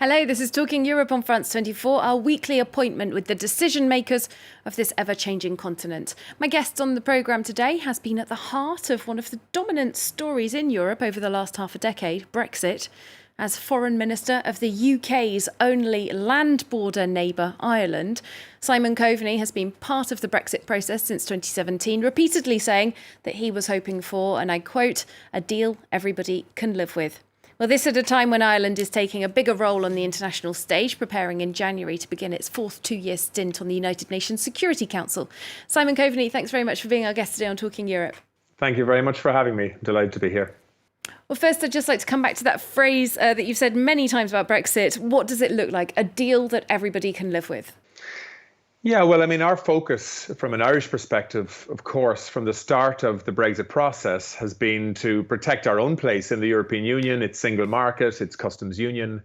Hello, this is Talking Europe on France 24, our weekly appointment with the decision makers of this ever-changing continent. My guest on the programme today has been at the heart of one of the dominant stories in Europe over the last half a decade, Brexit. As Foreign Minister of the UK's only land border neighbour, Ireland, Simon Coveney has been part of the Brexit process since 2017, repeatedly saying that he was hoping for, and I quote, a deal everybody can live with. Well, this at a time when Ireland is taking a bigger role on the international stage, preparing in January to begin its fourth two-year stint on the United Nations Security Council. Simon Coveney, thanks very much for being our guest today on Talking Europe. Thank you very much for having me. Delighted to be here. Well, first, I'd just like to come back to that phrase that you've said many times about Brexit. What does it look like? A deal that everybody can live with? Yeah, well, I mean, our focus from an Irish perspective, of course, from the start of the Brexit process has been to protect our own place in the European Union, its single market, its customs union,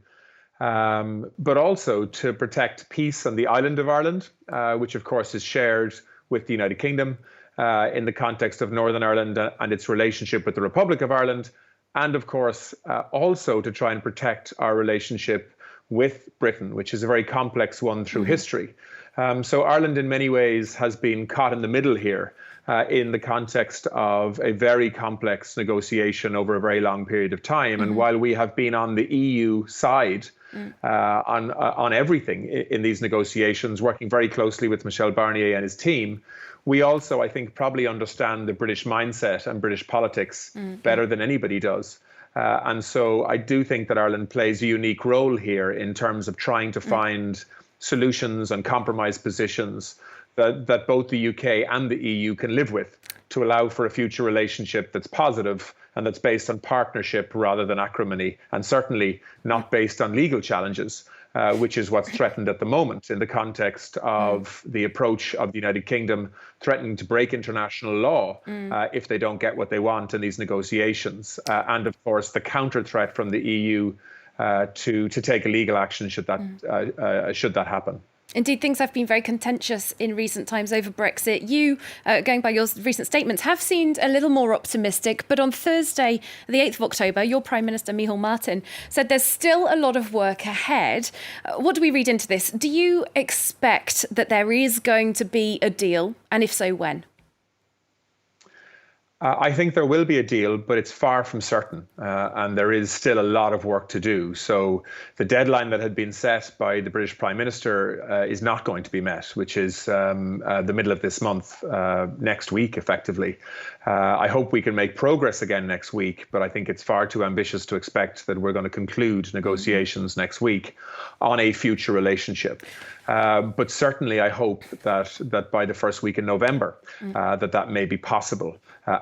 but also to protect peace on the island of Ireland, which, of course, is shared with the United Kingdom in the context of Northern Ireland and its relationship with the Republic of Ireland. And, of course, also to try and protect our relationship with Britain, which is a very complex one through history. So Ireland, in many ways, has been caught in the middle here in the context of a very complex negotiation over a very long period of time. And while we have been on the EU side on everything in these negotiations, working very closely with Michel Barnier and his team, we also, I think, probably understand the British mindset and British politics better than anybody does. And so I do think that Ireland plays a unique role here in terms of trying to find solutions and compromise positions that both the UK and the EU can live with to allow for a future relationship that's positive and that's based on partnership rather than acrimony, and certainly not based on legal challenges, which is what's threatened at the moment in the context of the approach of the United Kingdom threatening to break international law if they don't get what they want in these negotiations. And of course, the counter threat from the EU to take a legal action should that happen. Indeed, things have been very contentious in recent times over Brexit. You, going by your recent statements, have seemed a little more optimistic. But on Thursday, the 8th of October, your Prime Minister, Micheál Martin, said there's still a lot of work ahead. What do we read into this? Do you expect that there is going to be a deal? And if so, when? I think there will be a deal, but it's far from certain, and there is still a lot of work to do. So the deadline that had been set by the British Prime Minister is not going to be met, which is the middle of this month, next week, effectively. I hope we can make progress again next week, but I think it's far too ambitious to expect that we're going to conclude negotiations next week on a future relationship. But certainly I hope that by the first week in November, that may be possible.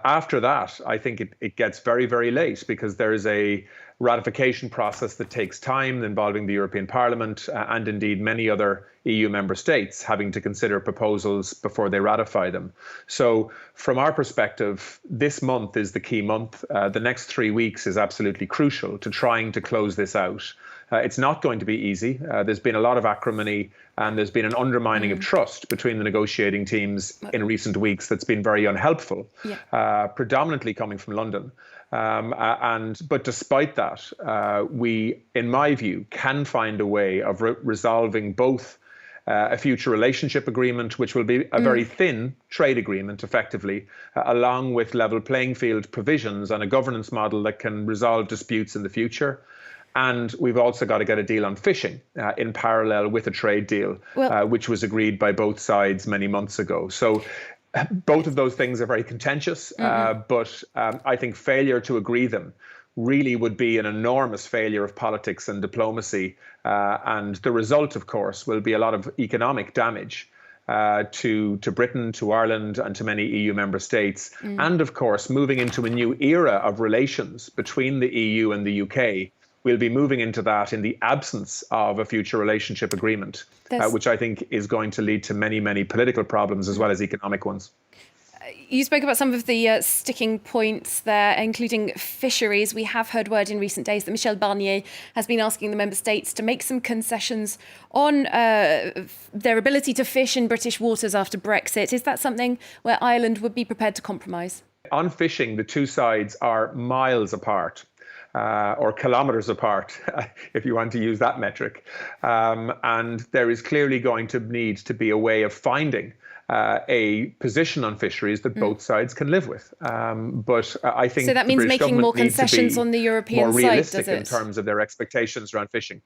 After that, I think it gets very, very late because there is a ratification process that takes time involving the European Parliament and indeed many other EU member states having to consider proposals before they ratify them. So from our perspective, this month is the key month. The next 3 weeks is absolutely crucial to trying to close this out. It's not going to be easy. There's been a lot of acrimony and there's been an undermining of trust between the negotiating teams in recent weeks that's been very unhelpful, predominantly coming from London. But despite that, we, in my view, can find a way of resolving both a future relationship agreement, which will be a very thin trade agreement, effectively, along with level playing field provisions and a governance model that can resolve disputes in the future. And we've also got to get a deal on fishing in parallel with a trade deal, which was agreed by both sides many months ago. So both of those things are very contentious, but I think failure to agree them really would be an enormous failure of politics and diplomacy. And the result, of course, will be a lot of economic damage to Britain, to Ireland, and to many EU member states. And, of course, moving into a new era of relations between the EU and the UK. We'll be moving into that in the absence of a future relationship agreement, which I think is going to lead to many, many political problems as well as economic ones. You spoke about some of the sticking points there, including fisheries. We have heard word in recent days that Michel Barnier has been asking the member states to make some concessions on their ability to fish in British waters after Brexit. Is that something where Ireland would be prepared to compromise? On fishing, the two sides are miles apart. or kilometres apart, if you want to use that metric. And there is clearly going to need to be a way of finding a position on fisheries that both sides can live with. But I think so that means British making more government needs to concessions be on the European more side, realistic does it? in terms of their expectations around fishing.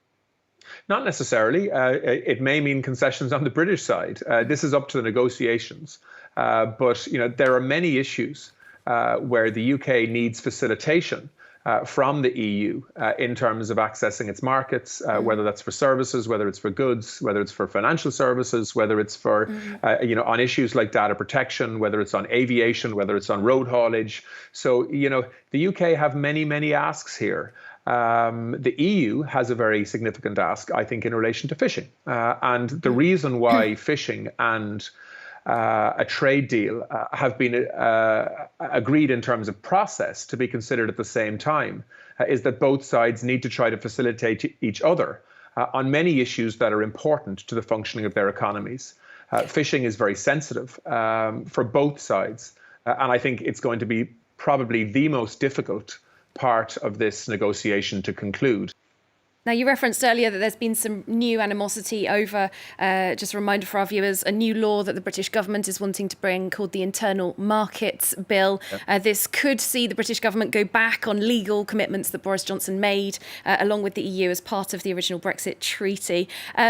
Not necessarily. It may mean concessions on the British side. This is up to the negotiations. But there are many issues where the UK needs facilitation from the EU in terms of accessing its markets, whether that's for services, whether it's for goods, whether it's for financial services, whether it's for, on issues like data protection, whether it's on aviation, whether it's on road haulage. So, the UK have many, many asks here. The EU has a very significant ask, I think, in relation to fishing. And the reason why fishing and a trade deal have been agreed in terms of process to be considered at the same time is that both sides need to try to facilitate each other on many issues that are important to the functioning of their economies. Fishing is very sensitive for both sides. And I think it's going to be probably the most difficult part of this negotiation to conclude. Now, you referenced earlier that there's been some new animosity over, just a reminder for our viewers, a new law that the British government is wanting to bring called the Internal Markets Bill. Yep. This could see the British government go back on legal commitments that Boris Johnson made, along with the EU as part of the original Brexit treaty.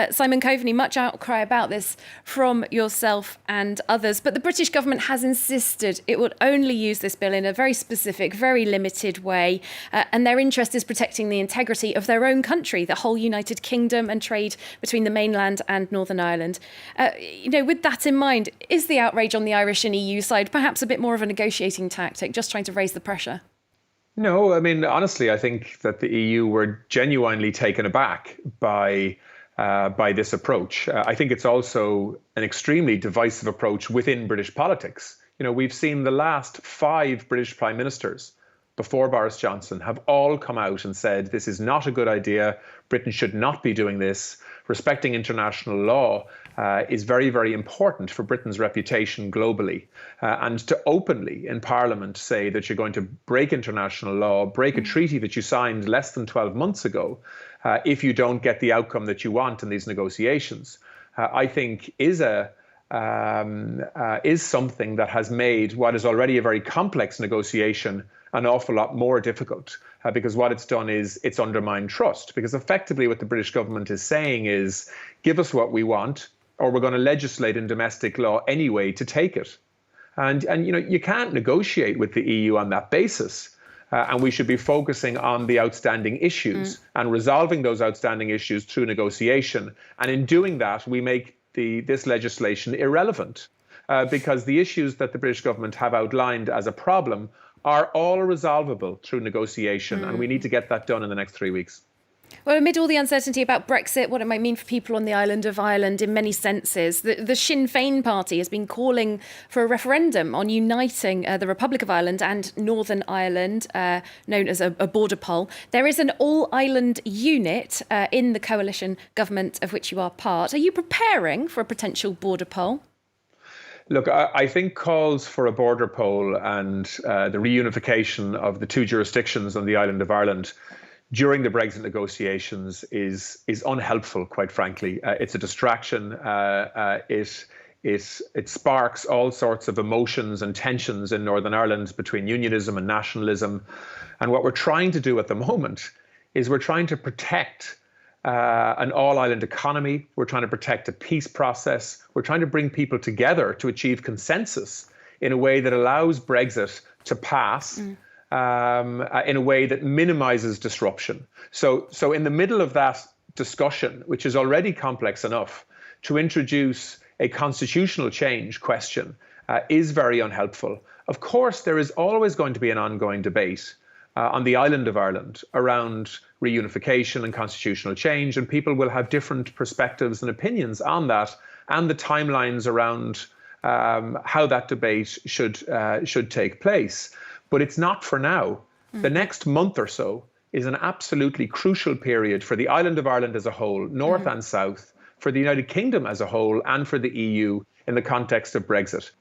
Simon Coveney, much outcry about this from yourself and others, but the British government has insisted it would only use this bill in a very specific, very limited way, and their interest is protecting the integrity of their own country, the whole United Kingdom, and trade between the mainland and Northern Ireland. With that in mind, is the outrage on the Irish and EU side perhaps a bit more of a negotiating tactic, just trying to raise the pressure? No, I mean, honestly, I think that the EU were genuinely taken aback by this approach. I think it's also an extremely divisive approach within British politics. We've seen the last 5 British prime ministers before Boris Johnson have all come out and said this is not a good idea. Britain should not be doing this. Respecting international law is very, very important for Britain's reputation globally. And to openly in Parliament say that you're going to break international law, break a treaty that you signed less than 12 months ago, if you don't get the outcome that you want in these negotiations, I think is something that has made what is already a very complex negotiation an awful lot more difficult, because what it's done is it's undermined trust. Because effectively what the British government is saying is, give us what we want, or we're going to legislate in domestic law anyway to take it. And you can't negotiate with the EU on that basis. And we should be focusing on the outstanding issues and resolving those outstanding issues through negotiation. And in doing that, we make this legislation irrelevant, because the issues that the British government have outlined as a problem are all resolvable through negotiation, and we need to get that done in the next 3 weeks. Well, amid all the uncertainty about Brexit, what it might mean for people on the island of Ireland in many senses, the Sinn Féin party has been calling for a referendum on uniting the Republic of Ireland and Northern Ireland, known as a border poll. There is an all-island unit in the coalition government of which you are part. Are you preparing for a potential border poll? Look, I think calls for a border poll and the reunification of the 2 jurisdictions on the island of Ireland during the Brexit negotiations is unhelpful, quite frankly. It's a distraction. It sparks all sorts of emotions and tensions in Northern Ireland between unionism and nationalism. And what we're trying to do at the moment is we're trying to protect an all-island economy. We're trying to protect a peace process. We're trying to bring people together to achieve consensus in a way that allows Brexit to pass in a way that minimizes disruption. So in the middle of that discussion, which is already complex enough, to introduce a constitutional change question is very unhelpful. Of course, there is always going to be an ongoing debate on the island of Ireland around reunification and constitutional change, and people will have different perspectives and opinions on that and the timelines around how that debate should take place. But it's not for now. The next month or so is an absolutely crucial period for the island of Ireland as a whole, north and south, for the United Kingdom as a whole, and for the EU in the context of Brexit.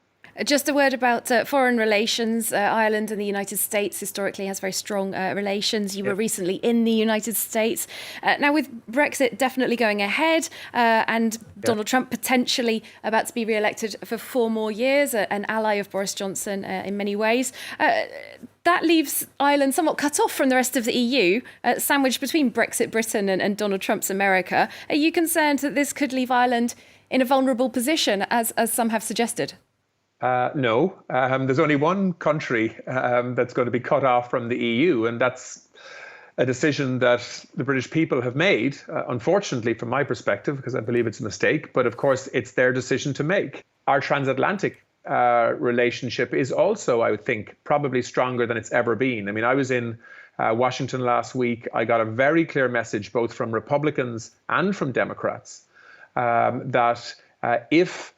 Just a word about foreign relations. Ireland and the United States historically has very strong relations. You were recently in the United States. Now, with Brexit definitely going ahead and Donald Trump potentially about to be re-elected for 4 more years, an ally of Boris Johnson in many ways, that leaves Ireland somewhat cut off from the rest of the EU, sandwiched between Brexit Britain and Donald Trump's America. Are you concerned that this could leave Ireland in a vulnerable position, as some have suggested? No, there's only one country that's going to be cut off from the EU, and that's a decision that the British people have made, unfortunately, from my perspective, because I believe it's a mistake. But of course, it's their decision to make. Our transatlantic relationship is also, I would think, probably stronger than it's ever been. I mean, I was in Washington last week. I got a very clear message, both from Republicans and from Democrats, that if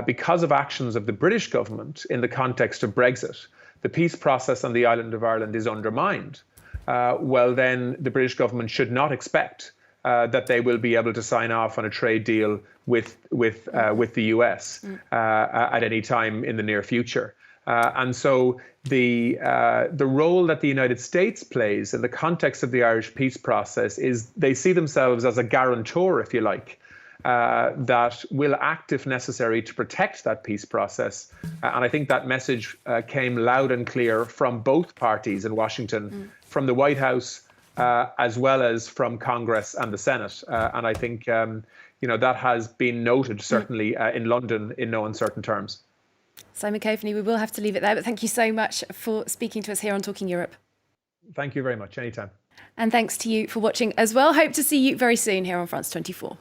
because of actions of the British government in the context of Brexit, the peace process on the island of Ireland is undermined, well, then the British government should not expect that they will be able to sign off on a trade deal with the US at any time in the near future. And so the role that the United States plays in the context of the Irish peace process is they see themselves as a guarantor, if you like, that will act if necessary to protect that peace process. And I think that message came loud and clear from both parties in Washington, from the White House, as well as from Congress and the Senate. And I think that has been noted, certainly in London, in no uncertain terms. Simon Coveney, we will have to leave it there, but thank you so much for speaking to us here on Talking Europe. Thank you very much. Anytime. And thanks to you for watching as well. Hope to see you very soon here on France 24.